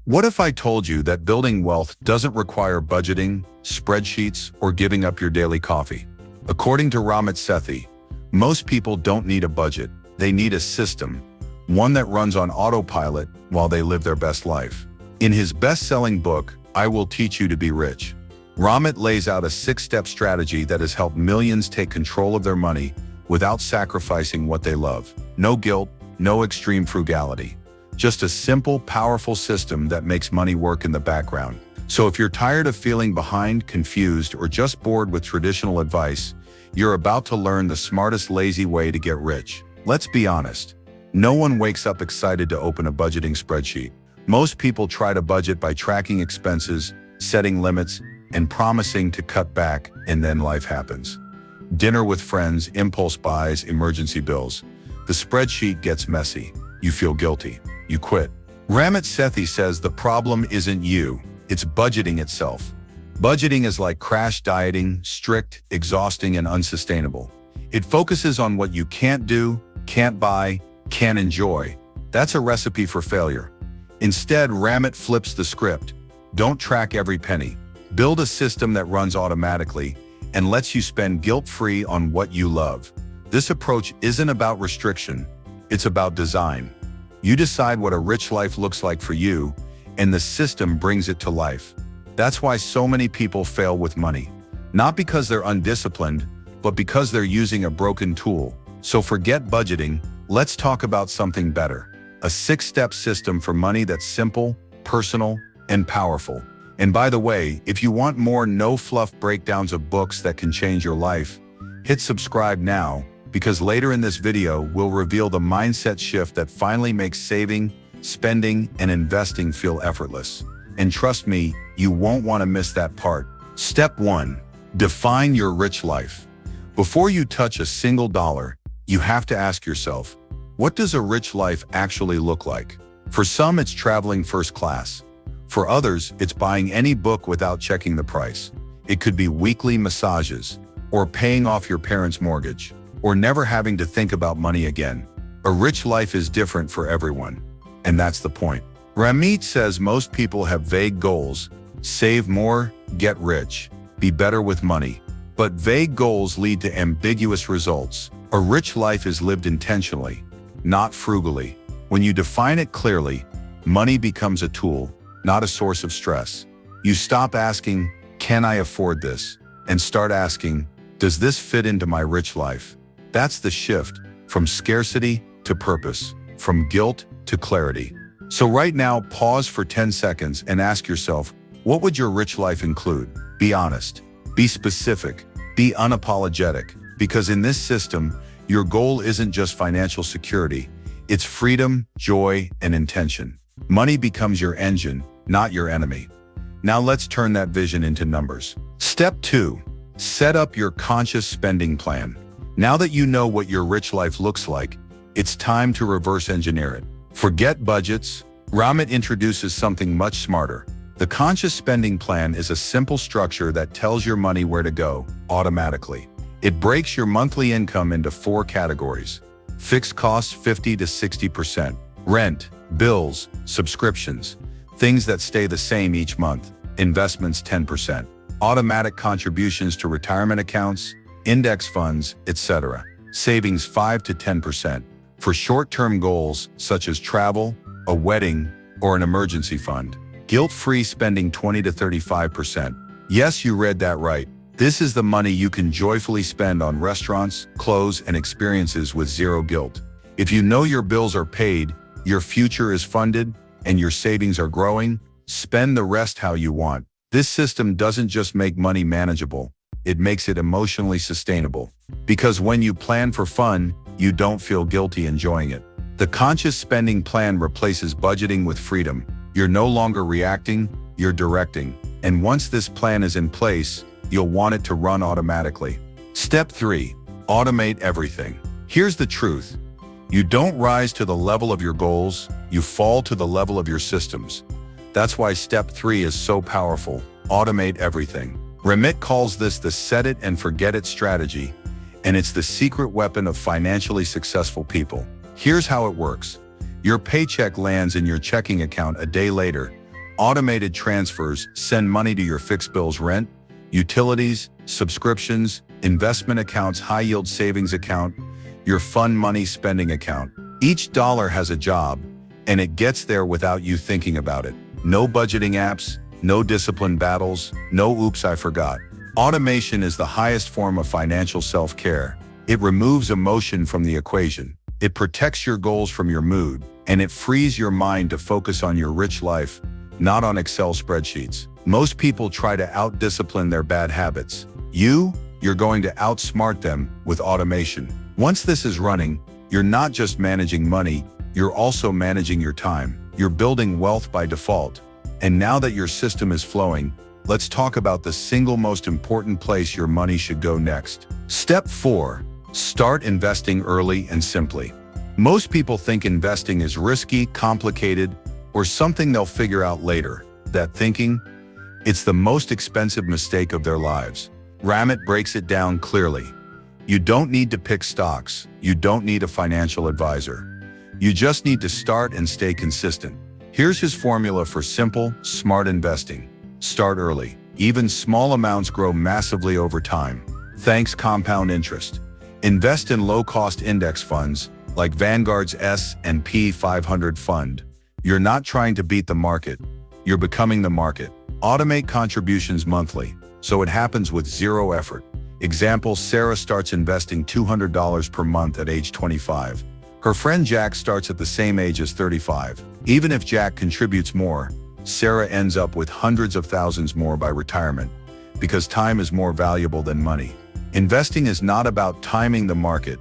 What if I told you that building wealth doesn't require budgeting, spreadsheets, or giving up your daily coffee? According to Ramit Sethi, most people don't need a budget, they need a system, one that runs on autopilot while they live their best life. In his best-selling book, I Will Teach You to Be Rich, Ramit lays out a 6-step strategy that has helped millions take control of their money without sacrificing what they love. No guilt, no extreme frugality. Just a simple, powerful system that makes money work in the background. So if you're tired of feeling behind, confused, or just bored with traditional advice, you're about to learn the smartest, lazy way to get rich. Let's be honest. No one wakes up excited to open a budgeting spreadsheet. Most people try to budget by tracking expenses, setting limits, and promising to cut back, and then life happens. Dinner with friends, impulse buys, emergency bills. The spreadsheet gets messy. You feel guilty. You quit. Ramit Sethi says the problem isn't you, it's budgeting itself. Budgeting is like crash dieting, strict, exhausting, and unsustainable. It focuses on what you can't do, can't buy, can't enjoy. That's a recipe for failure. Instead, Ramit flips the script. Don't track every penny. Build a system that runs automatically and lets you spend guilt-free on what you love. This approach isn't about restriction, it's about design. You decide what a rich life looks like for you, and the system brings it to life. That's why so many people fail with money. Not because they're undisciplined, but because they're using a broken tool. So forget budgeting, let's talk about something better. A 6-step system for money that's simple, personal, and powerful. And by the way, if you want more no-fluff breakdowns of books that can change your life, hit subscribe now, because later in this video, we'll reveal the mindset shift that finally makes saving, spending, and investing feel effortless. And trust me, you won't want to miss that part. Step 1. Define your rich life. Before you touch a single dollar, you have to ask yourself, what does a rich life actually look like? For some, it's traveling first class. For others, it's buying any book without checking the price. It could be weekly massages, or paying off your parents' mortgage, or never having to think about money again. A rich life is different for everyone. And that's the point. Ramit says most people have vague goals: save more, get rich, be better with money. But vague goals lead to ambiguous results. A rich life is lived intentionally, not frugally. When you define it clearly, money becomes a tool, not a source of stress. You stop asking, can I afford this? And start asking, does this fit into my rich life? That's the shift, from scarcity to purpose, from guilt to clarity. So right now, pause for 10 seconds and ask yourself, what would your rich life include? Be honest, be specific, be unapologetic, because in this system, your goal isn't just financial security, it's freedom, joy, and intention. Money becomes your engine, not your enemy. Now let's turn that vision into numbers. Step 2. Set up your conscious spending plan. Now that you know what your rich life looks like, it's time to reverse engineer it. Forget budgets. Ramit introduces something much smarter. The conscious spending plan is a simple structure that tells your money where to go, automatically. It breaks your monthly income into 4 categories. Fixed costs 50 to 60%. Rent, bills, subscriptions, things that stay the same each month. Investments 10%. Automatic contributions to retirement accounts, index funds, etc. Savings 5 to 10%. For short-term goals such as travel, a wedding, or an emergency fund. Guilt-free spending 20 to 35%. Yes, you read that right. This is the money you can joyfully spend on restaurants, clothes, and experiences with zero guilt. If you know your bills are paid, your future is funded, and your savings are growing, spend the rest how you want. This system doesn't just make money manageable, it makes it emotionally sustainable. Because when you plan for fun, you don't feel guilty enjoying it. The conscious spending plan replaces budgeting with freedom. You're no longer reacting, you're directing. And once this plan is in place, you'll want it to run automatically. Step 3. Automate everything. Here's the truth. You don't rise to the level of your goals, you fall to the level of your systems. That's why step 3 is so powerful. Automate everything. Ramit calls this the set it and forget it strategy, and it's the secret weapon of financially successful people. Here's how it works. Your paycheck lands in your checking account a day later, Automated transfers send money to your fixed bills, rent, utilities, subscriptions, investment accounts, high-yield savings account, your fun money spending account. Each dollar has a job, and it gets there without you thinking about it. No budgeting apps, no discipline battles, no oops, I forgot. Automation is the highest form of financial self-care. It removes emotion from the equation. It protects your goals from your mood, and it frees your mind to focus on your rich life, not on Excel spreadsheets. Most people try to out-discipline their bad habits. You're going to outsmart them with automation. Once this is running, you're not just managing money, you're also managing your time. You're building wealth by default. And now that your system is flowing, let's talk about the single most important place your money should go next. Step 4. Start investing early and simply. Most people think investing is risky, complicated, or something they'll figure out later. That thinking? It's the most expensive mistake of their lives. Ramit breaks it down clearly. You don't need to pick stocks. You don't need a financial advisor. You just need to start and stay consistent. Here's his formula for simple, smart investing. Start early. Even small amounts grow massively over time. Thanks compound interest. Invest in low-cost index funds like Vanguard's S&P 500 fund. You're not trying to beat the market. You're becoming the market. Automate contributions monthly, so it happens with zero effort. Example, Sarah starts investing $200 per month at age 25. Her friend Jack starts at the same age as 35. Even if Jack contributes more, Sarah ends up with hundreds of thousands more by retirement, because time is more valuable than money. Investing is not about timing the market.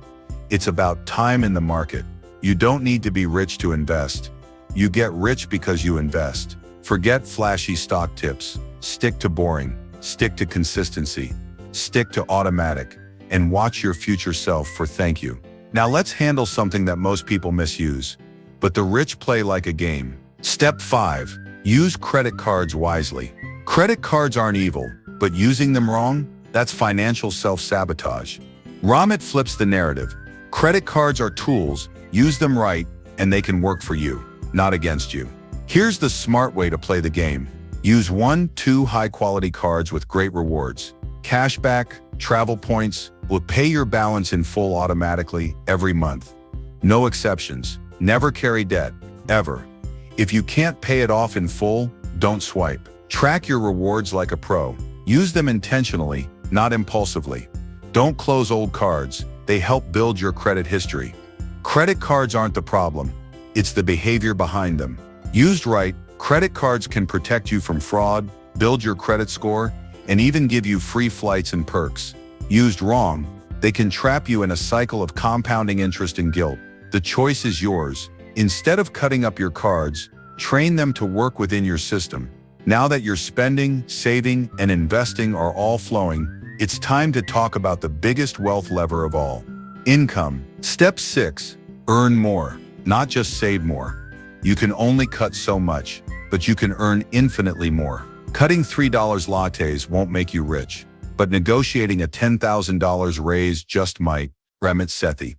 It's about time in the market. You don't need to be rich to invest. You get rich because you invest. Forget flashy stock tips. Stick to boring. Stick to consistency. Stick to automatic. And watch your future self for thank you. Now let's handle something that most people misuse, but the rich play like a game. Step 5. Use credit cards wisely. Credit cards aren't evil, but using them wrong? That's financial self-sabotage. Ramit flips the narrative. Credit cards are tools. Use them right, and they can work for you, not against you. Here's the smart way to play the game. Use 1-2 high-quality cards with great rewards. Cashback, travel points will pay your balance in full automatically every month. No exceptions. Never carry debt, ever. If you can't pay it off in full, don't swipe. Track your rewards like a pro. Use them intentionally, not impulsively. Don't close old cards. They help build your credit history. Credit cards aren't the problem. It's the behavior behind them. Used right, credit cards can protect you from fraud, build your credit score, and even give you free flights and perks. Used wrong, they can trap you in a cycle of compounding interest and guilt. The choice is yours. Instead of cutting up your cards, train them to work within your system. Now that your spending, saving, and investing are all flowing, it's time to talk about the biggest wealth lever of all: income. Step 6. Earn more, not just save more. You can only cut so much, but you can earn infinitely more. Cutting $3 lattes won't make you rich, but negotiating a $10,000 raise just might. Ramit Sethi.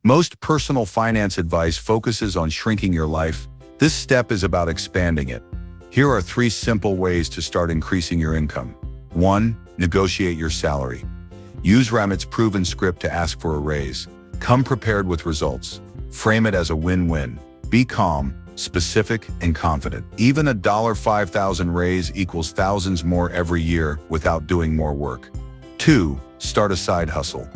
Most personal finance advice focuses on shrinking your life. This step is about expanding it. Here are 3 simple ways to start increasing your income. 1. Negotiate your salary. Use Ramit's proven script to ask for a raise. Come prepared with results. Frame it as a win-win. Be calm, specific, and confident. Even a $5,000 raise equals thousands more every year without doing more work. 2. Start a side hustle.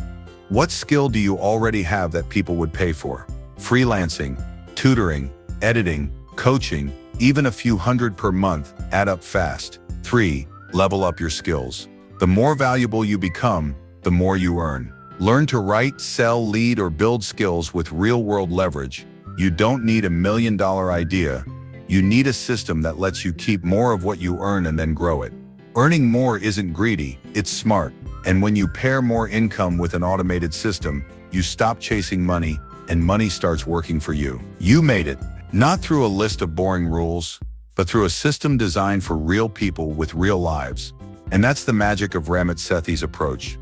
What skill do you already have that people would pay for? Freelancing, tutoring, editing, coaching, even a few hundred per month add up fast. 3. Level up your skills. The more valuable you become, the more you earn. Learn to write, sell, lead, or build skills with real-world leverage. You don't need $1 million idea. You need a system that lets you keep more of what you earn and then grow it. Earning more isn't greedy, it's smart. And when you pair more income with an automated system, you stop chasing money, and money starts working for you. You made it, not through a list of boring rules, but through a system designed for real people with real lives. And that's the magic of Ramit Sethi's approach.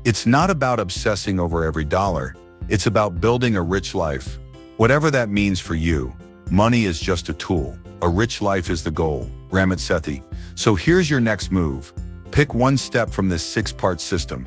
It's not about obsessing over every dollar, it's about building a rich life. Whatever that means for you, money is just a tool. A rich life is the goal. Ramit Sethi. So here's your next move. Pick one step from this 6-part system.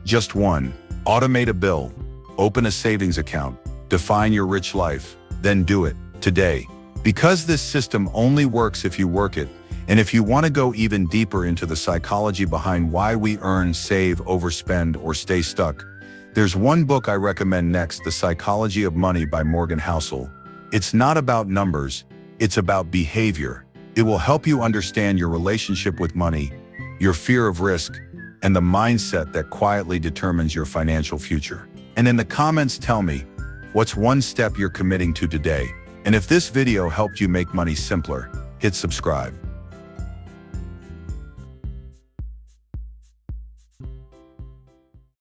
Just one. Automate a bill. Open a savings account. Define your rich life. Then do it today. Because this system only works if you work it, and if you want to go even deeper into the psychology behind why we earn, save, overspend, or stay stuck, there's one book I recommend next, The Psychology of Money by Morgan Housel. It's not about numbers, it's about behavior. It will help you understand your relationship with money, your fear of risk, and the mindset that quietly determines your financial future. And in the comments, tell me, what's one step you're committing to today? And if this video helped you make money simpler, hit subscribe.